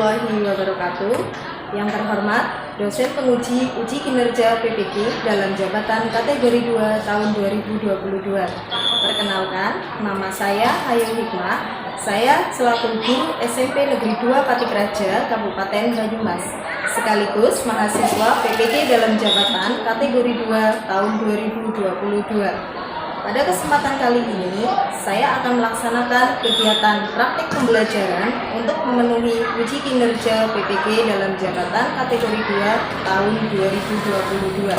warahmatullahi wabarakatuh. Yang terhormat, dosen penguji uji kinerja PPK dalam jabatan kategori 2 tahun 2022. Perkenalkan, nama saya Hayu Hikmah. Saya selaku guru SMP Negeri 2 Patikraja, Kabupaten Banyumas, sekaligus mahasiswa PPK dalam jabatan kategori 2 tahun 2022. Pada kesempatan kali ini, saya akan melaksanakan kegiatan praktik pembelajaran untuk memenuhi uji kinerja PPK dalam jabatan kategori 2 tahun 2022.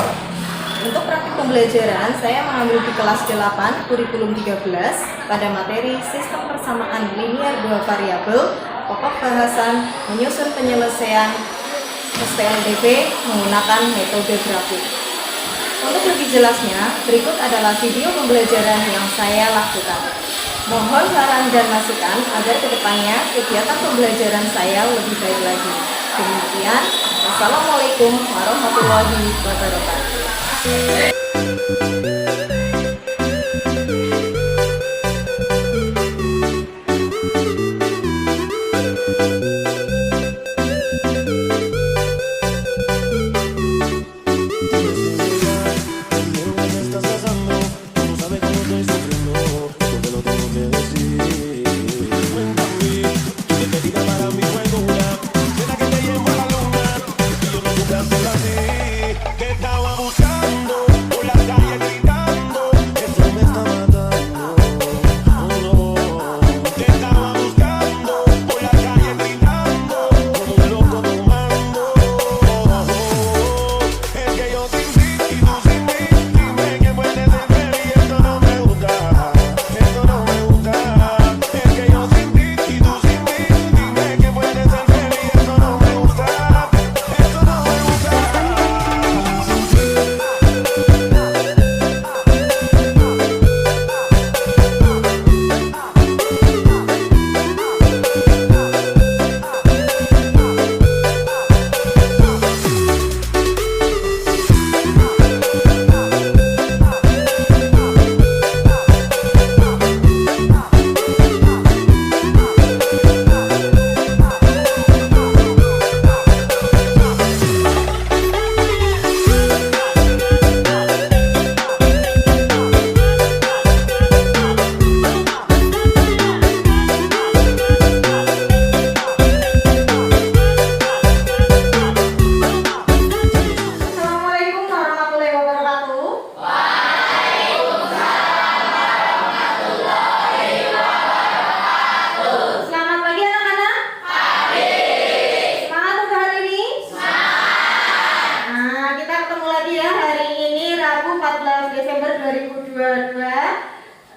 Untuk praktik pembelajaran, saya mengambil di kelas 8 kurikulum 13 pada materi sistem persamaan linear 2 variabel, pokok bahasan menyusun penyelesaian SPLDP menggunakan metode grafik. Untuk lebih jelasnya, berikut adalah video pembelajaran yang saya lakukan. Mohon saran dan masukan agar kedepannya kegiatan pembelajaran saya lebih baik lagi. Demikian, wassalamualaikum warahmatullahi wabarakatuh.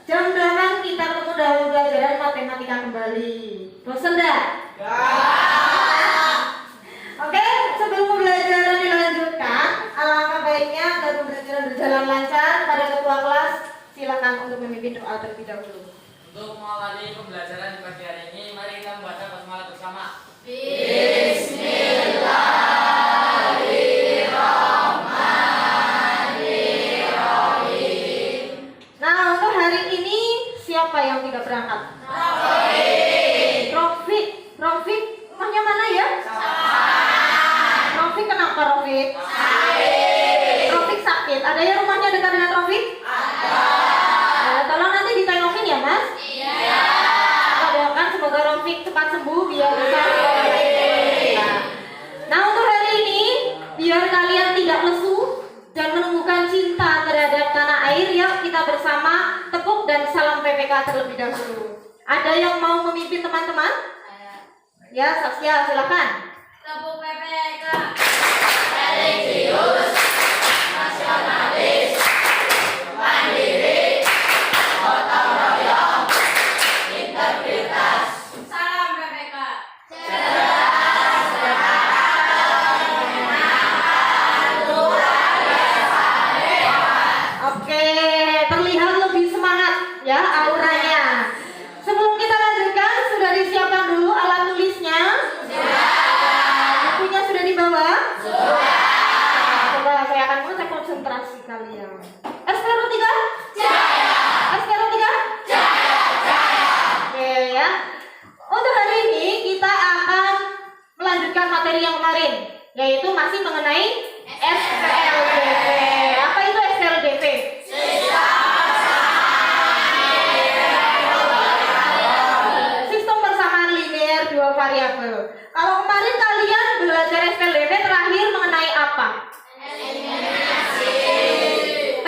Jam 8 kita ketemu dalam pelajaran matematika kembali. Bosan dah? Oke, sebelum pembelajaran dilanjutkan, alangkah baiknya agar pembelajaran berjalan lancar. Pada ketua kelas, silakan untuk memimpin doa terlebih dahulu. Untuk mengawali pembelajaran di pagi hari ini, mari kita membaca basmalah bersama. Siapa yang tidak berangkat? Rofik, rumahnya mana ya? Rofik kenapa Rofik? Rofik sakit. Ada yang rumahnya dekat dengan Rofik? Ada. Tolong nanti ditengokin ya Mas. Iya. Doakan semoga Rofik cepat sembuh biar bisa. Nah untuk hari ini biar kalian tidak lesu dan menumbuhkan cinta terhadap tanah air, yuk kita bersama tepuk dan salam PPK terlebih dahulu. Ada yang mau memimpin teman-teman? Ya, Saskia silakan. Tepuk PPK. Religius, nasionalis, mandiri, gotong royong, integritas. Salam PPK. Oke, terlihat lebih semangat ya auranya. Sebelum kita lanjutkan, sudah disiapkan dulu alat tulisnya? Bukunya sudah dibawa? Coba saya akan mengecek konsentrasi kalian. SPR 3? Jaya. SPR 3? Jaya. Oke ya. Untuk hari ini kita akan materi yang kemarin, yaitu masih mengenai SPLDP. Apa itu SPLDP? Sistem persamaan linear dua variabel. Kalau kemarin kalian belajar SPLDP terakhir mengenai apa?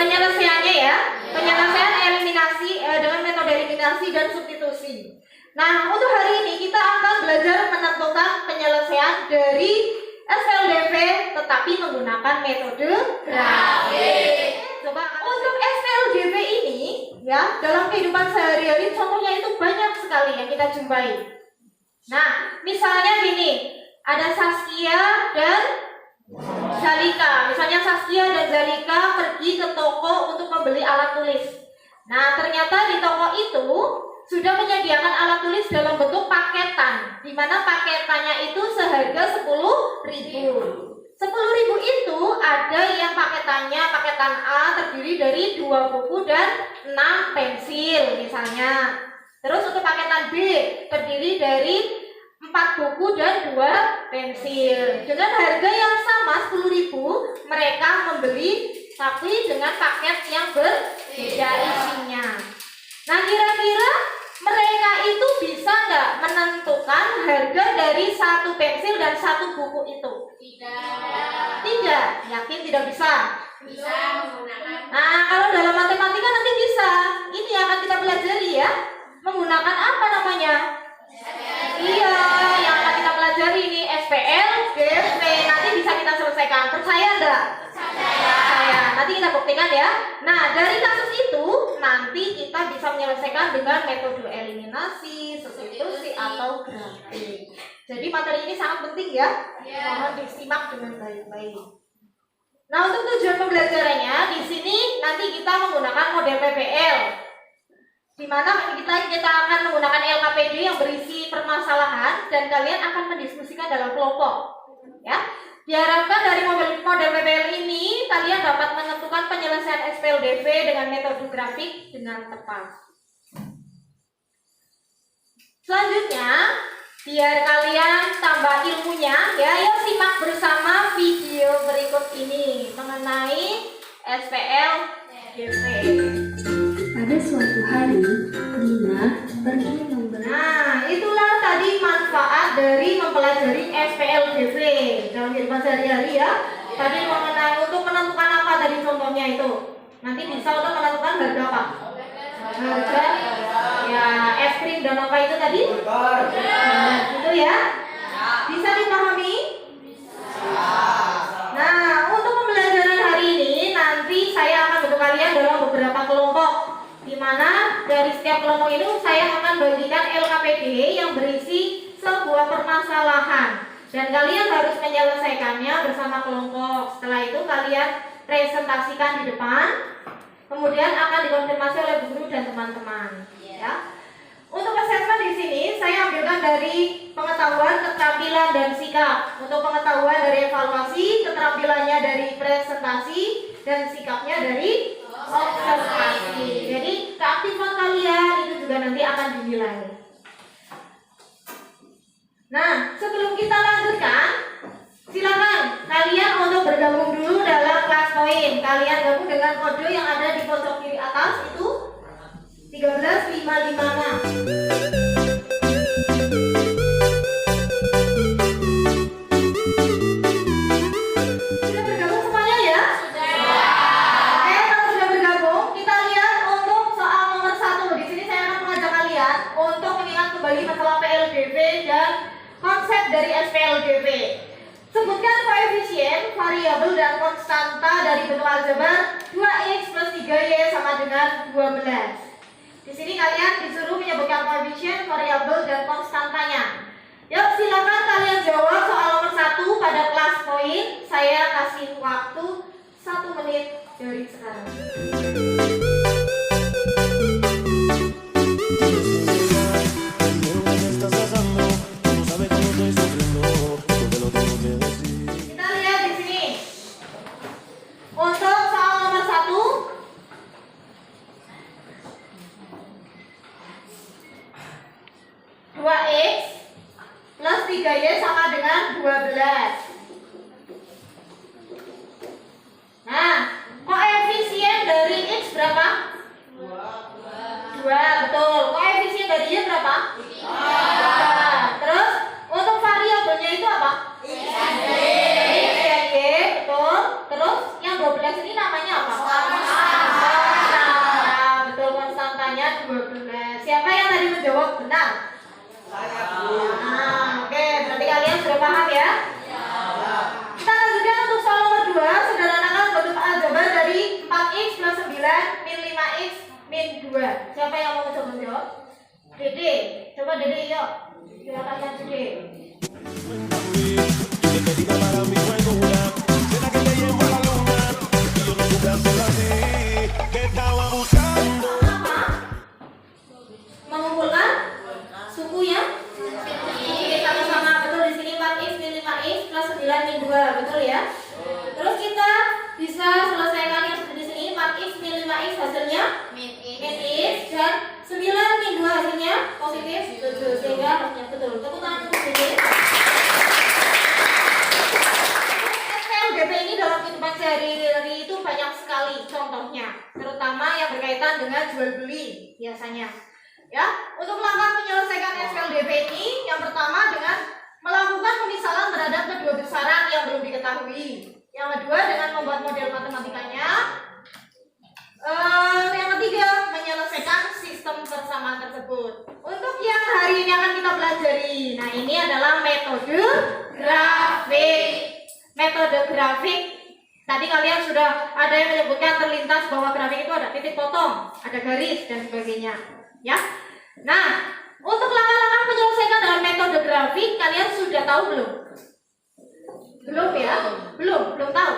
Penyelesaiannya ya, penyelesaian eliminasi dengan metode eliminasi dan substitusi. Nah, untuk hari ini kita akan belajar menentukan penyelesaian dari SPLDP tetapi menggunakan metode grafik. Coba untuk SPLDP ini ya, dalam kehidupan sehari-hari contohnya itu banyak sekali yang kita jumpai. Nah, misalnya gini, ada Saskia dan Zalika. Misalnya Saskia dan Zalika pergi ke toko untuk membeli alat tulis. Nah, ternyata di toko itu sudah menyediakan alat tulis dalam bentuk paketan, di mana paketannya itu seharga 10.000. 10.000 itu ada yang paketan A terdiri dari 2 buku dan 6 pensil misalnya. Terus untuk paketan B terdiri dari 4 buku dan 2 pensil. Dengan harga yang sama 10.000, mereka membeli tapi dengan paket yang berbeda isinya. Nah, kira-kira mereka itu bisa nggak menentukan harga dari 1 pensil dan 1 buku itu? Tidak. Yakin tidak bisa? Bisa menggunakan. Nah, kalau dalam matematika nanti bisa. Ini yang akan kita pelajari ya. Menggunakan apa namanya? Iya, yang akan kita pelajari ini SPLDP. Nanti bisa kita selesaikan. Percaya enggak? Percaya. Nanti kita buktikan ya. Nah, dari kasus itu nanti kita bisa menyelesaikan dengan metode eliminasi, substitusi atau grafik. Jadi materi ini sangat penting ya. Mohon disimak dengan baik-baik. Nah, untuk tujuan pembelajarannya di sini nanti kita menggunakan model PBL. Di mana kita akan menggunakan LKPD yang berisi permasalahan dan kalian akan mendiskusikan dalam kelompok. Ya. Diharapkan dari model PBL ini kalian dapat menentukan penyelesaian SPLDP dengan metode grafik dengan tepat. Selanjutnya, biar kalian tambah ilmunya, ya, yuk simak bersama video berikut ini mengenai SPLDP. Pada suatu hari, Nina pergi membeli. Nah, itulah tadi manfaat dari mempelajari SPLDP dalam kehidupan sehari-hari ya. Tadi mengenai untuk menentukan apa tadi contohnya itu. Nanti bisa untuk menentukan harga apa? Harga ya es krim dan apa itu tadi? Nah, itu ya. Bisa dipahami? Nah, untuk pembelajaran hari ini nanti saya akan bentuk kalian dalam beberapa kelompok. Di mana dari setiap kelompok itu saya akan bagikan LKPD yang berisi sebuah permasalahan dan kalian harus menyelesaikannya bersama kelompok. Setelah itu kalian presentasikan di depan, kemudian akan dikonfirmasi oleh guru dan teman-teman. Ya. Untuk assessment di sini saya ambilkan dari pengetahuan, keterampilan dan sikap. Untuk pengetahuan dari evaluasi, keterampilannya dari presentasi dan sikapnya dari observasi. Jadi keaktifan kalian itu juga nanti akan dinilai. Nah, sebelum kita lanjutkan, silakan kalian untuk bergabung dulu dalam kelas poin. Kalian gabung dengan kode yang ada di pojok kiri atas itu 13556. Dari SPLDP. Sebutkan koefisien, variabel dan konstanta dari bentuk aljabar 2x plus 3y sama dengan 12. Di sini kalian disuruh menyebutkan koefisien, variabel dan konstantanya. Yuk silakan kalian jawab soal nomor 1 pada kelas poin. Saya kasih waktu 1 menit dari sekarang. Kita lihat di sini. Untuk soal nomor 1, 2x plus 3y sama dengan 12. benar? Nah, oke, berarti kalian sudah paham ya? Kita lanjutkan untuk soal nomor 2. Sederhanakan bentuk aljabar dari 4x plus 9 min 5x min 2. Siapa yang mau coba menjawab? Dede, coba Dede yuk. Silakan Kak Dede. Mengumpulkan sukunya? Oke, sama-sama betul di sini 4x min 5x plus 9 min 2, betul ya? Terus kita bisa selesaikan yang seperti di sini 4x min 5x hasilnya min x dan 9 min 2 hasilnya positif 7 sehingga hasilnya betul. Tepuk tangan untuk ini. SPLDP ini dalam kehidupan sehari-hari itu banyak sekali contohnya, terutama yang berkaitan dengan jual beli biasanya. Ya, untuk langkah menyelesaikan SPLDP ini, yang pertama dengan melakukan pemisalan terhadap kedua besaran yang belum diketahui. Yang kedua dengan membuat model matematikanya. Yang ketiga menyelesaikan sistem persamaan tersebut. Untuk yang hari ini akan kita pelajari, nah ini adalah metode grafik. Metode grafik. Tadi kalian sudah ada yang menyebutkan terlintas bahwa grafik itu ada titik potong, ada garis dan sebagainya. Ya. Nah, untuk langkah-langkah menyelesaikan dengan metode grafik kalian sudah tahu belum? Belum ya? Belum tahu.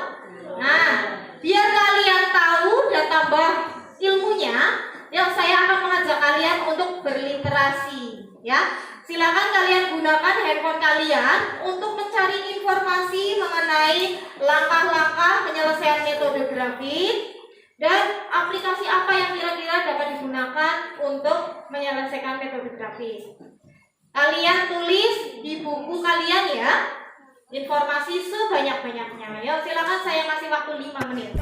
Nah, biar kalian tahu dan tambah ilmunya, yang saya akan mengajak kalian untuk berliterasi, ya. Silakan kalian gunakan handphone kalian untuk mencari informasi mengenai langkah-langkah penyelesaian metode grafik dan aplikasi apa yang kira-kira dapat digunakan untuk menyelesaikan metode grafik. Kalian tulis di buku kalian ya, informasi sebanyak-banyaknya. Yuk silakan, saya kasih waktu 5 menit.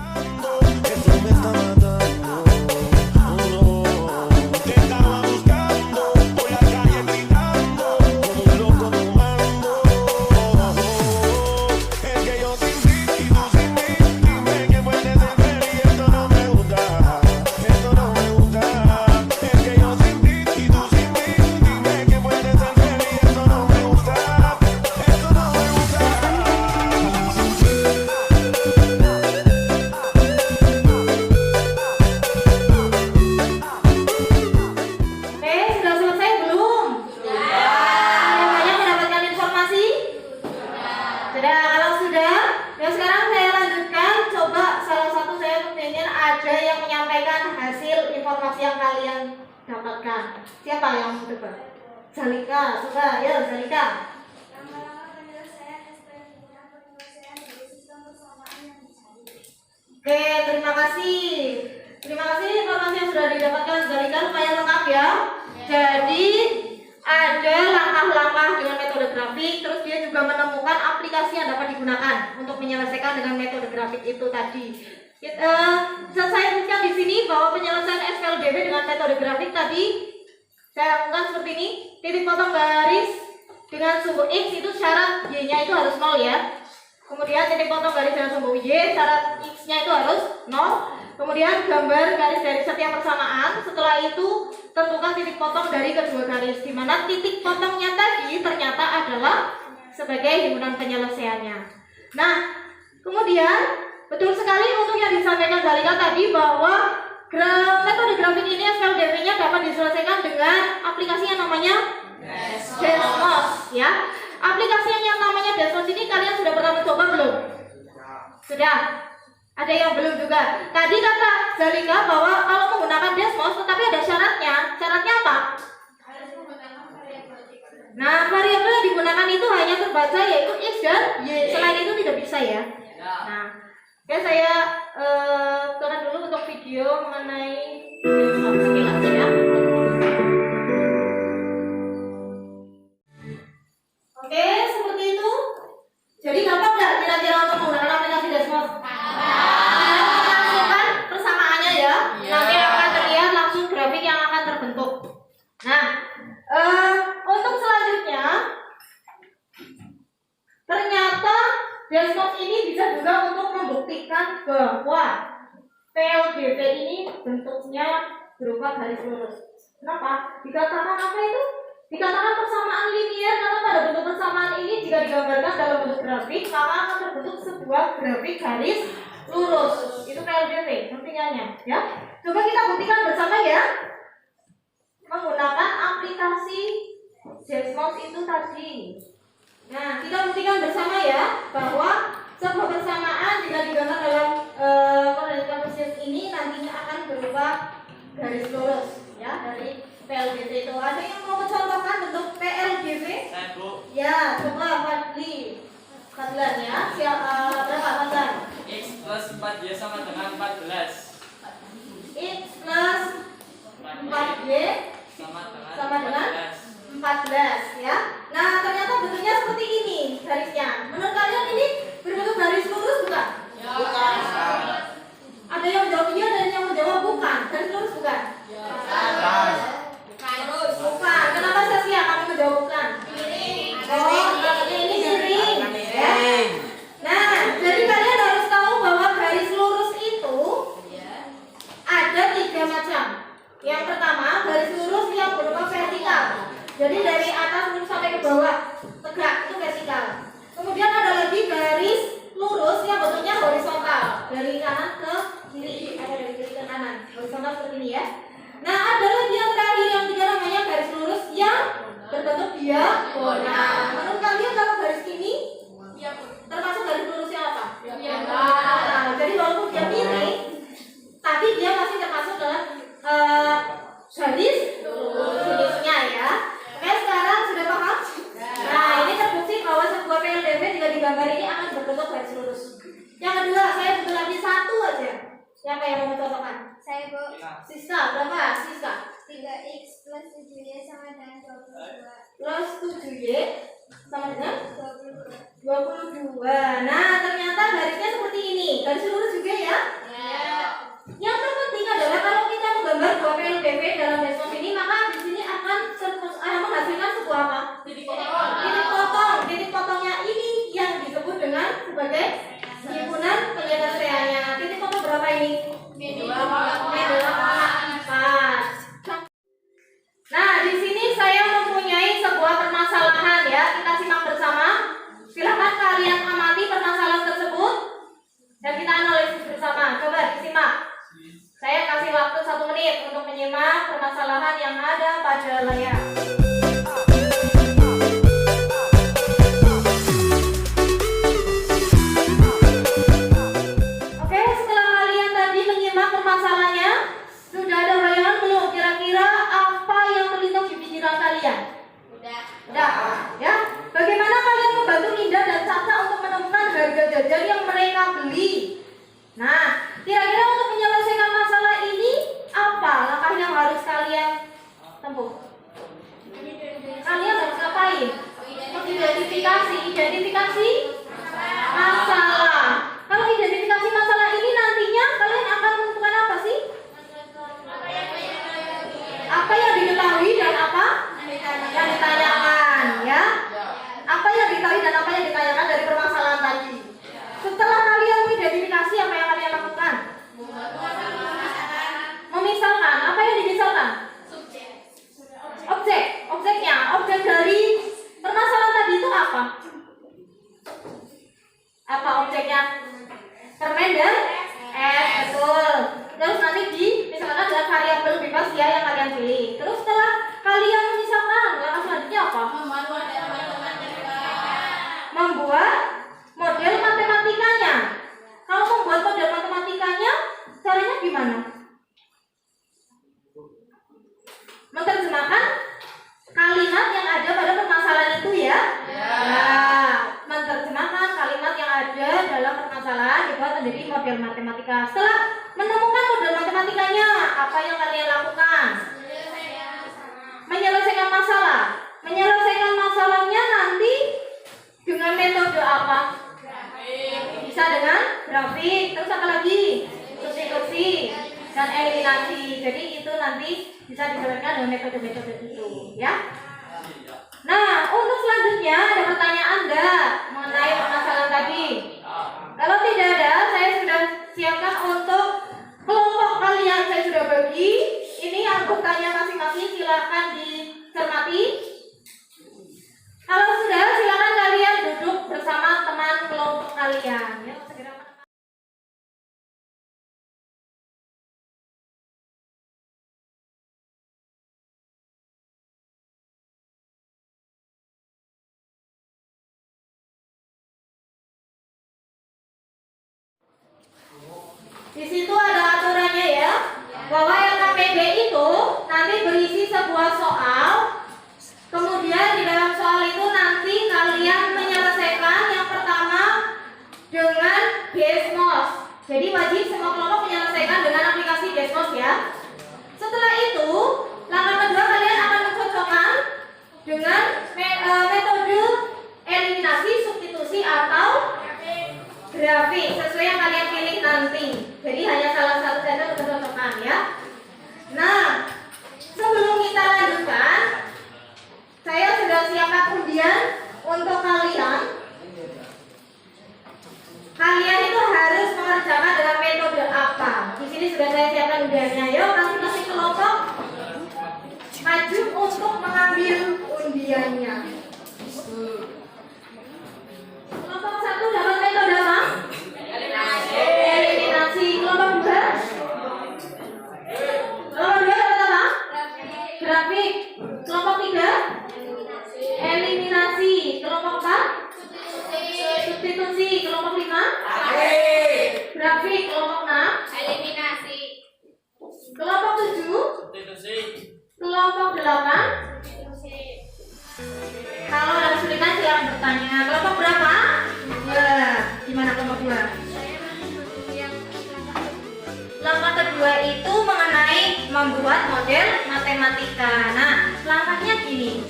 Siapa yang mau coba? Zalika, coba ya Zalika. Oke, terima kasih. Terima kasih informasi yang sudah didapatkan Zalika, lumayan lengkap ya. Jadi ada langkah-langkah dengan metode grafik, terus dia juga menemukan aplikasi yang dapat digunakan untuk menyelesaikan dengan metode grafik itu tadi. Saya tuliskan di sini bahwa penyelesaian SPLDP dengan metode grafik tadi saya lakukan seperti ini. Titik potong garis dengan sumbu X itu syarat Y-nya itu harus 0 ya. Kemudian titik potong garis dengan sumbu Y, syarat X-nya itu harus 0. Kemudian gambar garis dari setiap persamaan. Setelah itu tentukan titik potong dari kedua garis, di mana titik potongnya tadi ternyata adalah sebagai himpunan penyelesaiannya. Nah, kemudian betul sekali untuk yang disampaikan Zalika tadi bahwa metode grafik ini SPLDP-nya dapat diselesaikan dengan aplikasi yang namanya Desmos ya. Aplikasi yang namanya Desmos ini kalian sudah pernah mencoba belum? Sudah? Ada yang belum juga. Tadi kata Zalika bahwa kalau menggunakan Desmos tetapi ada syaratnya. Syaratnya apa? Nah, variabel yang digunakan itu hanya terbaca yaitu X dan Y. Selain itu tidak bisa ya. Nah, oke, saya turun dulu untuk video mengenai aplikasi ya. Oke, seperti itu. Jadi gampang nggak kira-kira untuk menggunakan aplikasi Desmos? Langsungkan persamaannya ya. Nanti akan terlihat langsung grafik yang akan terbentuk. Nah, untuk selanjutnya, ternyata Desmos ini bisa juga untuk membuktikan bahwa PLDP ini bentuknya berupa garis lurus. Kenapa? Dikatakan apa itu? Dikatakan persamaan linear karena pada bentuk persamaan ini jika digambarkan dalam bentuk grafik maka akan terbentuk sebuah grafik garis lurus. Itu PLDV pentingnya ya. Coba kita buktikan bersama ya menggunakan aplikasi JSMOS itu tadi. Nah, kita buktikan bersama ya bahwa sebuah persamaan jika digambar dalam koordinat kartesius ini nantinya akan berupa garis lurus ya dari PLDV itu. Ada yang mau mencontohkan bentuk PLDV? Saya Bu. Ya, coba Fadli. Fadlan ya. Berapa Fadlan? X plus 4Y sama dengan 14. X plus 4Y sama dengan 14 ya. Nah, ternyata bentuknya seperti ini garisnya. Menurut kalian ini berbentuk garis lurus bukan? Bukan. Ada yang menjawab iya dan yang menjawab bukan. Garis lurus bukan? Bukan. Kenapa Saskia kamu menjawab bukan? Oh, ini miring. Ya. Nah, jadi kalian harus tahu bahwa garis lurus itu ada 3 macam. Yang pertama, garis lurus yang berupa vertikal. Jadi dari atas lurus sampai ke bawah tegak itu vertikal. Kemudian ada lagi garis lurus yang bentuknya horizontal dari kanan ke kiri atau dari kiri ke kanan. Horizontal seperti ini ya. Nah, ada lagi yang terakhir yang tiga namanya garis lurus yang berbentuk diagonal. Menurut kalian kalau garis ini termasuk garis lurusnya apa? Nah, jadi walaupun dia miring, tapi dia masih termasuk dalam garis lurusnya ya. Oke, sekarang sudah paham? Nah, ini terbukti bahwa sebuah PLDV jika digambar ini akan berbentuk garis lurus. Yang kedua, saya butuh lagi satu aja. Siapa yang mau mencontohkan? Saya Bu. Siska, berapa Siska? 3x plus 7y sama dengan 22. Plus 7y sama dengan 22. 22. Nah, ternyata garisnya seperti ini. Garis lurus juga ya. Yang terpenting adalah kalau kita menggambar dua PLDV dalam JSMOS ini, maka di sini akan menghasilkan sebuah apa? Titik potong. Titik potongnya ini yang disebut dengan sebagai himpunan penyelesaiannya. Titik potong berapa ini? Nah, di sini saya mempunyai sebuah permasalahan ya. Kita simak bersama. Silahkan kalian amati permasalahan tersebut dan kita analisis bersama. Coba disimak. Saya kasih waktu 1 menit untuk menyimak permasalahan yang ada pada layar. Oke, setelah kalian tadi menyimak permasalahannya, sudah ada bayangan belum kira-kira apa yang terlintas di pikiran kalian? Udah, ya. Bagaimana kalian membantu Indah dan Caca untuk menemukan harga jajan yang mereka beli? Nah, kira-kira untuk menyelesaikan masalah ini apa langkah yang harus kalian tempuh? Kalian harus ngapain? Identifikasi masalah. Kalau identifikasi masalah ini nantinya kalian akan menentukan apa sih? Apa yang diketahui dan apa yang ditanyakan, ya? Apa yang diketahui dan apa yang ditanyakan dari permasalahan tadi. Setelah kalian mengidentifikasi, apa yang kalian lakukan? Memisahkan. Apa yang dimisalkan? Objeknya. Objek dari permasalahan tadi itu apa? Apa objeknya? Permen dan es, betul. Terus nanti misalkan dengan variabel bebas ya yang kalian pilih. Terus setelah kalian memisahkan, langkah selanjutnya apa? Membuat model matematikanya. Kalau membuat model matematikanya, caranya gimana? Menerjemahkan kalimat yang ada pada permasalahan itu ya. Nah, menerjemahkan kalimat yang ada dalam permasalahan dibuat menjadi model matematika. Setelah menemukan model matematikanya, apa yang kalian lakukan? Menyelesaikan masalah. Menyelesaikan masalahnya nanti dengan metode apa? Bisa dengan grafik. Terus apa lagi? Substitusi dan eliminasi. Jadi itu nanti bisa dijelaskan dengan metode-metode itu, ya. Nah, untuk selanjutnya ada pertanyaan enggak mengenai permasalahan tadi? Kalau tidak ada, saya sudah siapkan untuk kelompok kalian. Saya sudah bagi. Ini anggotanya masing-masing, silakan dicermati. bahwa LKPD itu nanti berisi sebuah soal. Kemudian di dalam soal itu nanti kalian menyelesaikan yang pertama dengan Desmos. Jadi wajib semua kelompok menyelesaikan dengan aplikasi Desmos ya. Setelah itu, langkah kedua kalian akan mencocokkan dengan metode eliminasi, substitusi atau grafik sesuai yang kalian pilih nanti. Jadi hanya salah satu saja untuk mencocokkan ya. Nah, sebelum kita lanjutkan, saya sudah siapkan undian untuk kalian. Kalian itu harus mengerjakan dengan metode apa? Di sini sudah saya siapkan undiannya. Yuk, masing-masing kelompok maju untuk mengambil undiannya. Kelompok 1 dapat metode apa? Eliminasi. Kelompok 2? Kelompok 2 dapat apa? Grafik. Kelompok 3? Eliminasi. Kelompok 4? Substitusi. Kelompok 5? Grafik. Kelompok 6? Eliminasi. Kelompok 7? Substitusi. Kelompok 8? Kalau ada kesulitan silakan bertanya. Kelompok berapa? 2. Gimana kelompok 2? Langkah kedua itu mengenai membuat model matematika. Nah, langkahnya gini.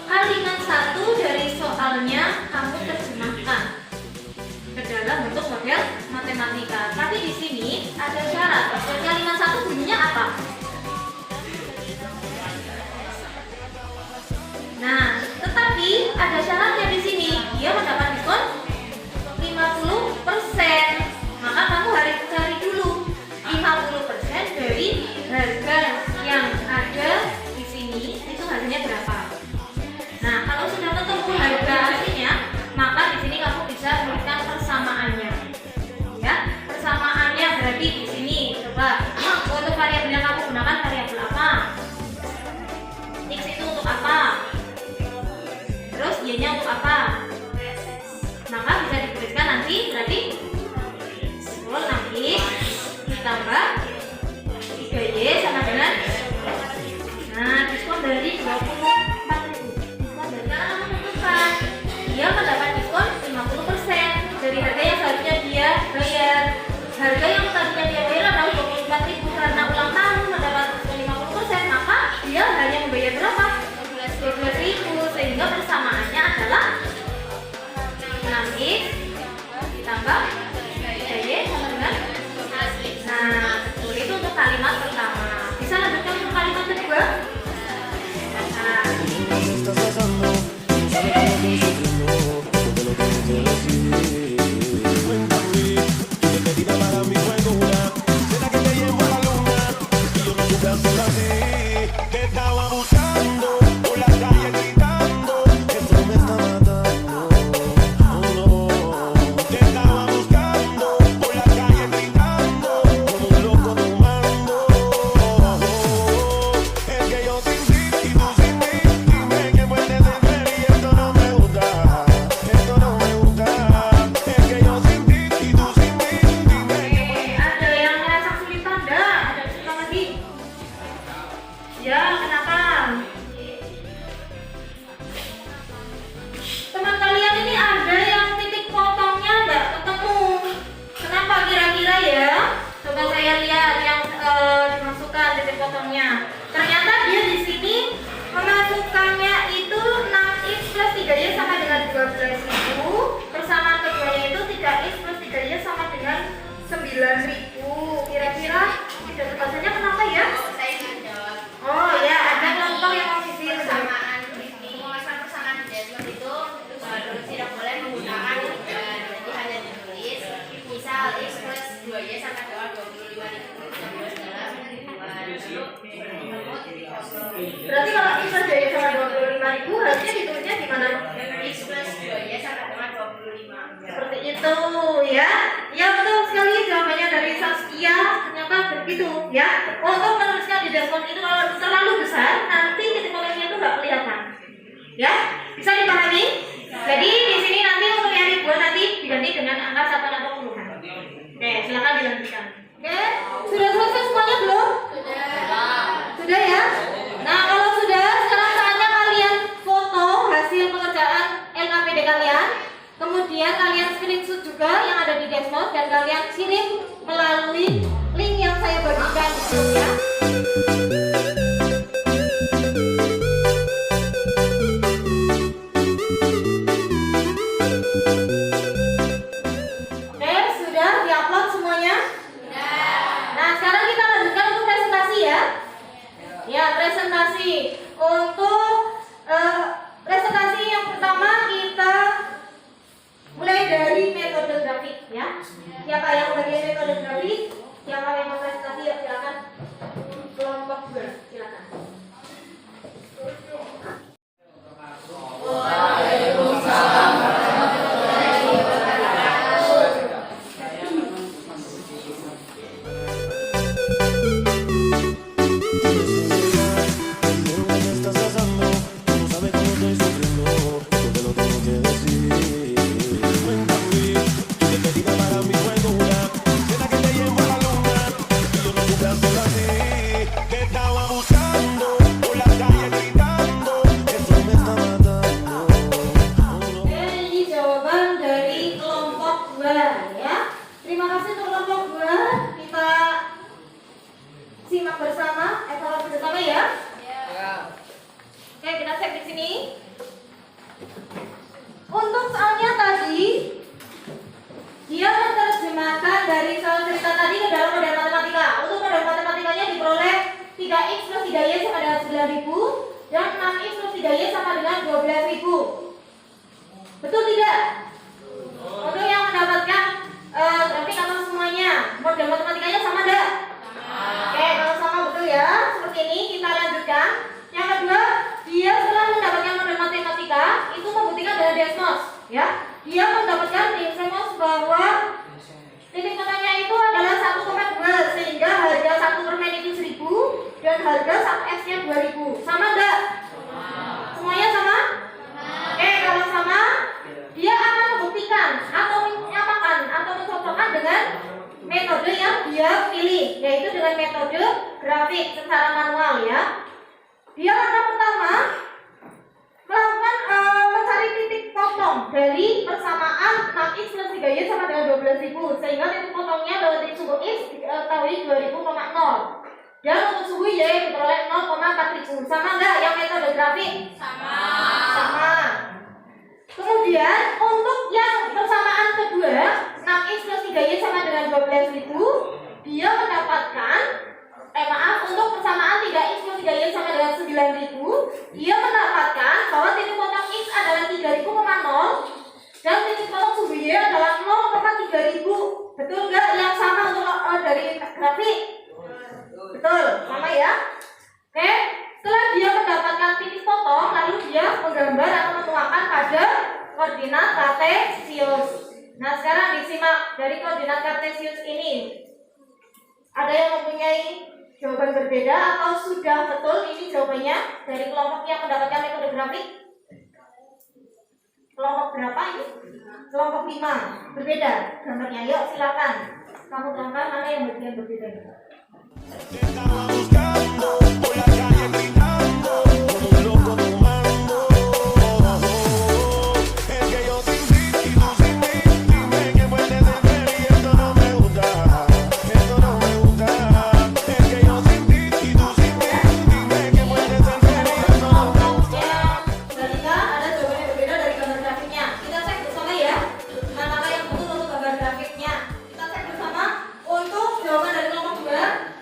Kalimat 1 dari soalnya kamu terjemahkan ke dalam bentuk model matematika. Tapi di sini ada syarat. Kalimat 1 bunyinya apa? Nah, tetapi ada syaratnya di sini. Dia mendapat diskon 50%. Maka kamu harus cari dulu 50% dari harga yang ada di sini. Itu harganya berapa? Nah, kalau sudah ketemu harga aslinya, maka di sini kamu bisa memberikan persamaannya. Ya, persamaannya berarti di sini. Coba untuk variabel yang kamu gunakan variabel apa? X itu untuk apa? Terus Y-nya untuk apa? Maka bisa dituliskan nanti berarti 6X ditambah 3Y sama dengan, nah, diskon dari 24.000. Diskon dari karena kamu tentukan dia mendapat diskon 50% dari harga yang seharusnya dia bayar. Harga yang tadinya dia bayar adalah 24.000, karena ulang tahun mendapat diskon 50%, maka dia hanya membayar berapa? 12.000, sehingga persamaannya adalah 6X ditambah 3Y sama dengan, nah, itu untuk kalimat pertama. Bisa lanjutkan untuk kalimat kedua? Nah, Estás besando, sabe cómo estoy sufriendo, todo lo que me quiero decir. Cuéntame, que te tira para mi juegura, será que te llevo a la luna y yo no supe hacerlo así. Te estaba buscando por la calle gritando, esto me está matando. Oh no, te estaba buscando por la calle gritando, como un loco tomando. Es que yo sin ti y tú sin mí, dime qué puedes hacer y esto no me gusta, esto no me gusta. Es que yo sin ti y tú sin mí, dime qué puedes. ada yang merasa kesulitan enggak? Ada kesulitan lagi? Ya, kenapa? Teman kalian ini ada yang titik potongnya enggak ketemu. Kenapa kira-kira ya? Coba saya lihat yang dimasukkan titik potongnya. Ternyata dia di sini memasukkannya itu 6X plus 3Y sama dengan 12.000. Persamaan keduanya itu 3X plus 3Y sama dengan 9.000. Kira-kira tidak terbacanya kenapa ya? Saya ingin jawab. Oh ya, ada kelompok yang mau sisir Persamaan memasang persamaan di Desmos itu tidak boleh menggunakan jadi hanya ditulis misal X plus 2Y sama dengan 25.000 dalam Berarti kalau X plus 2Y sama 25.000 harusnya ditulisnya gimana? X plus 2Y sama dengan 25. Seperti itu ya. Ya betul sekali jawabannya dari Saskia. Ternyata begitu ya. Untuk menuliskan di dashboard itu kalau terlalu besar nanti titik potongnya itu nggak kelihatan. Ya, bisa dipahami? Jadi di sini nanti untuk yang ribuan nanti diganti dengan angka 1 atau puluhan. Oke, silakan dilanjutkan. Oke, sudah selesai semuanya belum? dan kalian kirim melalui link yang saya bagikan di sini ya. Oke, sudah diupload semuanya? Nah, sekarang kita lanjutkan untuk presentasi ya. Ya, presentasi. Untuk presentasi yang pertama kita mulai dari metode grafik ya. Siapa yang bagian metode grafik? Siapa yang mau presentasi? Ya, silakan. Kelompok B, silakan. Dime lo que estás pasando, no sabes cómo estoy sufriendo, yo te lo tengo que decir. Cuéntame, tú te pediste para mi buenura, será que te llevo a la luna, y yo no supe hacer así. Te estaba buscando, por la calle gritando, eso me está matando. Oke, ini jawaban dari kelompok 2 ya. Terima kasih untuk kelompok 2. Kita simak bersama, evaluasi bersama ya. Oke, kita cek di sini. Untuk soalnya tadi, dia menerjemahkan dari soal cerita tadi ke dalam model matematika. Untuk model matematikanya diperoleh 3x plus 3y sama dengan 9.000 dan 6x plus 3y sama dengan 12.000. Betul tidak? Untuk yang mendapatkan grafik atau semuanya, model matematikanya sama enggak? Oke, kalau sama betul ya. Seperti ini kita lanjutkan. Yang kedua, dia setelah mendapatkan model matematika itu membuktikan dari Desmos, ya. Dia mendapatkan Desmos bahwa titik potongnya itu adalah 1,2 sehingga harga 1 permen itu 1.000 dan harga 1x-nya 2.000. Sama enggak? Semuanya sama? Oke, kalau sama, dia akan membuktikan atau menyamakan atau mencocokkan dengan metode yang dia pilih, yaitu dengan metode grafik secara manual ya. Dia langkah pertama melakukan mencari titik potong dari persamaan 6x plus 3y sama dengan 12.000 sehingga titik potongnya dalam titik suhu x diketahui 20,0 dan untuk suhu y diperoleh 0,4000. Sama enggak yang metode grafik? Sama. Kemudian untuk yang persamaan kedua 6x plus 3y sama dengan 12.000, dia mendapatkan untuk persamaan 3x plus 3y sama dengan 9.000, dia mendapatkan bahwa titik potong x adalah 3.000,0 dan titik potong suhu y adalah 0,3000. Betul nggak yang sama untuk dari grafik? Betul, sama ya. Oke, setelah dia mendapatkan titik potong, lalu dia menggambar atau menuangkan pada koordinat kartesius. Nah, sekarang disimak dari koordinat kartesius ini. Ada yang mempunyai jawaban berbeda atau sudah betul ini jawabannya dari kelompok yang mendapatkan metode grafik? Kelompok berapa ini? Kelompok 5. Berbeda gambarnya. Yuk silakan. Kamu terangkan mana yang bagian berbeda. Te estaba buscando, por la calle gritando, como un loco tomando. Es que yo sin ti y tú sin mí, dime qué puede ser y esto no me gusta, esto no me gusta. Es que yo sin ti y tú sin mí, dime qué puede ser y esto no me gusta. Ketika ada jawaban yang berbeda dari gambar grafiknya, kita cek bersama ya. Mana yang betul untuk gambar grafiknya? Kita cek bersama untuk jawaban dari kelompok 2.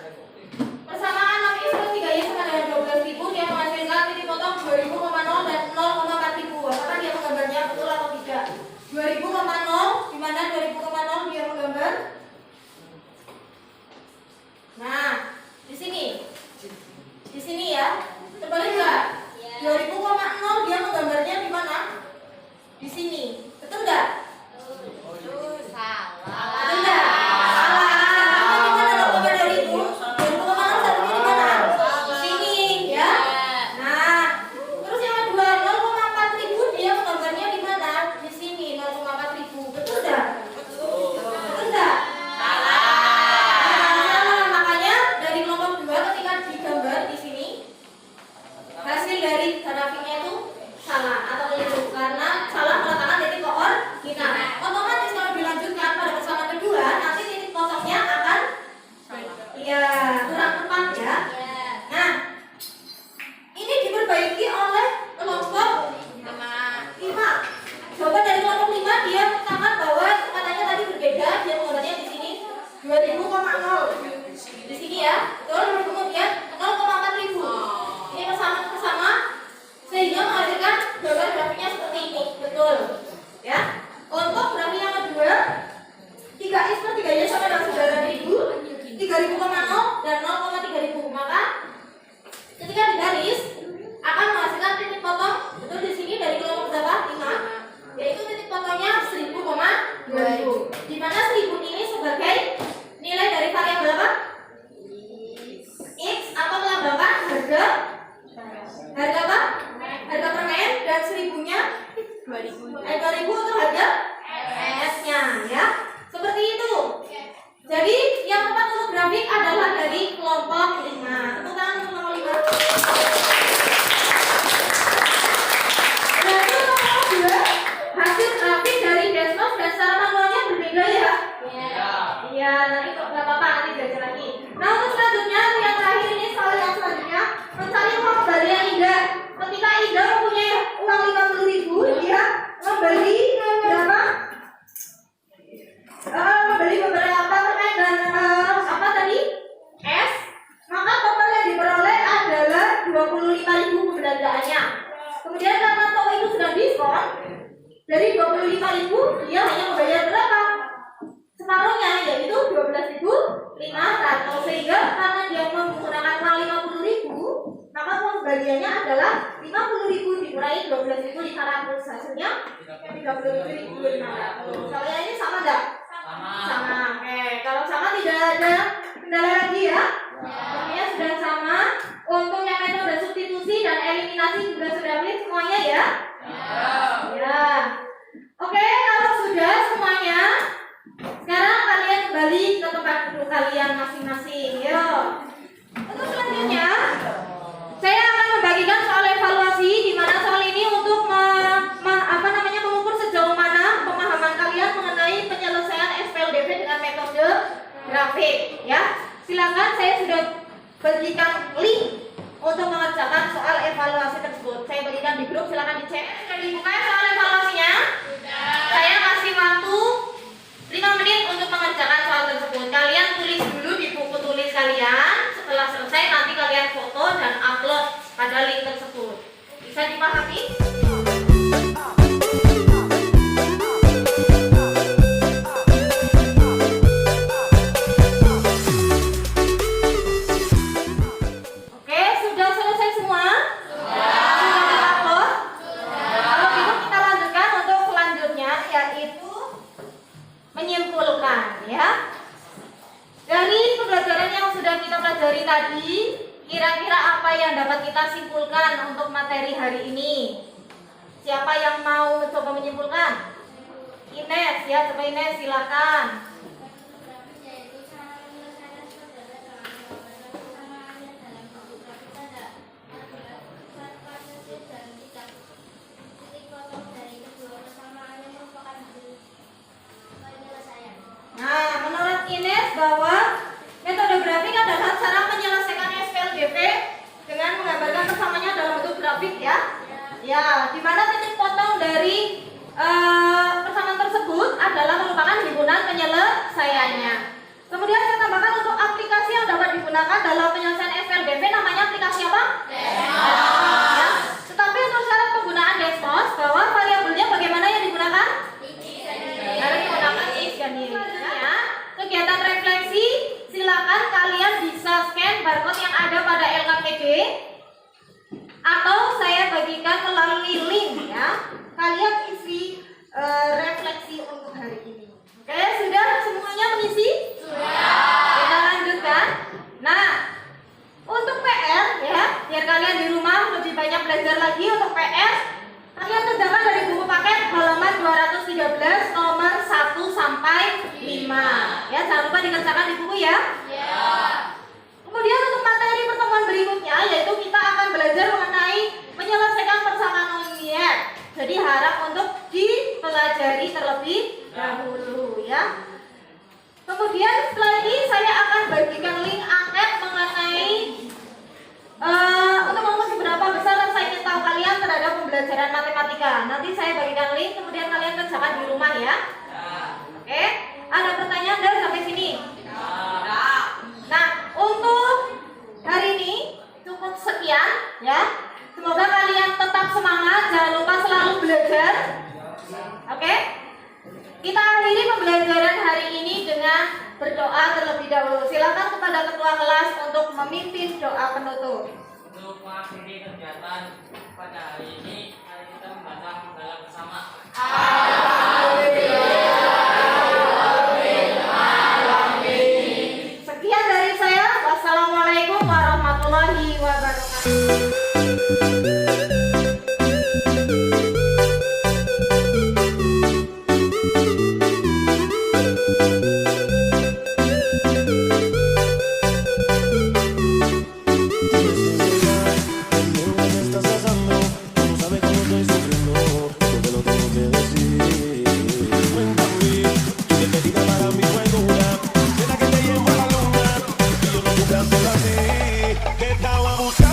0,0 dan 0,3 ribu. Maka ketika digaris akan menghasilkan titik potong. Betul di sini dari kelompok berapa? 5. Yaitu titik potongnya 1000, 2000. Di mana 1000 ini sebagai nilai dari variabel apa? X atau melambangkan harga apa? Harga permen, dan 1000-nya 2000 untuk harga S-nya ya. Seperti itu. Jadi yang tepat untuk grafik adalah dari kelompok 5. Tepuk tangan untuk kelompok 5. Berarti untuk kelompok 2 hasil grafik dari Desmos dan secara manualnya berbeda ya? Iya, nanti kok nggak apa-apa, nanti belajar lagi. Nah, untuk selanjutnya, yang terakhir ini soal yang selanjutnya, mencari uang kembalian Indah. Ketika Indah mempunyai uang 50.000, dia membeli berapa? Membeli beberapa permen dan apa tadi? Es. Maka total yang diperoleh adalah 25.000 pembelanjaannya. Kemudian karena toko itu sedang diskon, dari 25.000 dia hanya membayar berapa? Separuhnya, yaitu 12.500. Sehingga karena dia menggunakan uang 50.000, maka uang kembaliannya adalah 50.000 dikurangi 12.500. Hasilnya 30.500. Kalau yang ini sama enggak? Sama. Oke, kalau sama tidak ada kendala lagi ya? Artinya sudah sama. Untuk yang metode substitusi dan eliminasi juga sudah clear semuanya ya? Ya. Oke, kalau sudah semuanya, sekarang kalian kembali ke tempat duduk kalian masing-masing. Yuk. Untuk selanjutnya, saya akan membagikan soal evaluasi, di mana soal ini untuk mengukur sejauh mana pemahaman kalian mengenai penyelesaian SPLDP dengan metode grafik. Ya, silakan, saya sudah bagikan link untuk mengerjakan soal evaluasi tersebut. Saya bagikan di grup, silakan dicek. Sudah dibuka soal evaluasinya? Saya kasih waktu 5 menit untuk mengerjakan soal tersebut. Kalian tulis dulu di buku tulis kalian. Setelah selesai nanti kalian foto dan upload pada link tersebut. Bisa dipahami? Oke, sudah selesai semua? Sudah di-upload? Kalau gitu kita lanjutkan untuk selanjutnya, yaitu menyimpulkan ya. Dari pembelajaran yang sudah kita pelajari tadi, kira-kira apa yang dapat kita simpulkan untuk materi hari ini? Siapa yang mau mencoba menyimpulkan? Ines ya, coba Ines silakan. Nah, menurut Ines bahwa metode grafik adalah cara menyelesaikan SPLDP dengan menggambarkan persamanya dalam bentuk grafik ya. Ya, di mana titik potong dari persamaan tersebut adalah merupakan himpunan penyelesaiannya. Kemudian saya tambahkan untuk aplikasi yang dapat digunakan dalam penyelesaian SPLDP namanya aplikasi apa? Desmos. Ya. Tetapi untuk syarat penggunaan Desmos, bahwa variabelnya bagaimana yang digunakan? Harus menggunakan X dan Y. Kegiatan refleksi, silakan kalian bisa scan barcode yang ada pada LKPD atau saya bagikan melalui link ya. Kalian isi refleksi untuk hari ini. Oke, sudah semuanya mengisi? Sudah. Kita lanjutkan. Nah, untuk PR ya, biar kalian di rumah lebih banyak belajar lagi untuk PR. Kalian kerjakan dari buku paket halaman 213 nomor 1 sampai 5. Ya, jangan lupa dikerjakan di buku ya. Ya. Kemudian untuk materi pertemuan berikutnya, yaitu kita akan belajar mengenai menyelesaikan persamaan linier. Jadi harap untuk dipelajari terlebih dahulu ya. Kemudian setelah ini saya akan bagikan link angket mengenai untuk mengukur seberapa besar rasa ingin tahu kalian terhadap pembelajaran matematika. Nanti saya bagikan link, kemudian kalian kerjakan di rumah ya. Oke, ada pertanyaan dari sampai sini? Nah, untuk hari ini cukup sekian ya. Semoga kalian tetap semangat, jangan lupa selalu belajar. Oke? Kita akhiri pembelajaran hari ini dengan berdoa terlebih dahulu. Silakan kepada ketua kelas untuk memimpin doa penutup. Untuk mengakhiri kegiatan pada hari ini, mari kita membaca hamdalah bersama. Sekian dari saya. Wassalamualaikum warahmatullahi wabarakatuh. Estás pasando, no sabes cómo estoy sufriendo, yo te lo tengo que decir. Cuéntame, tu despedida para mí fue dura, será que te llevo a la luna y yo no supe hacer así, que estaba buscando.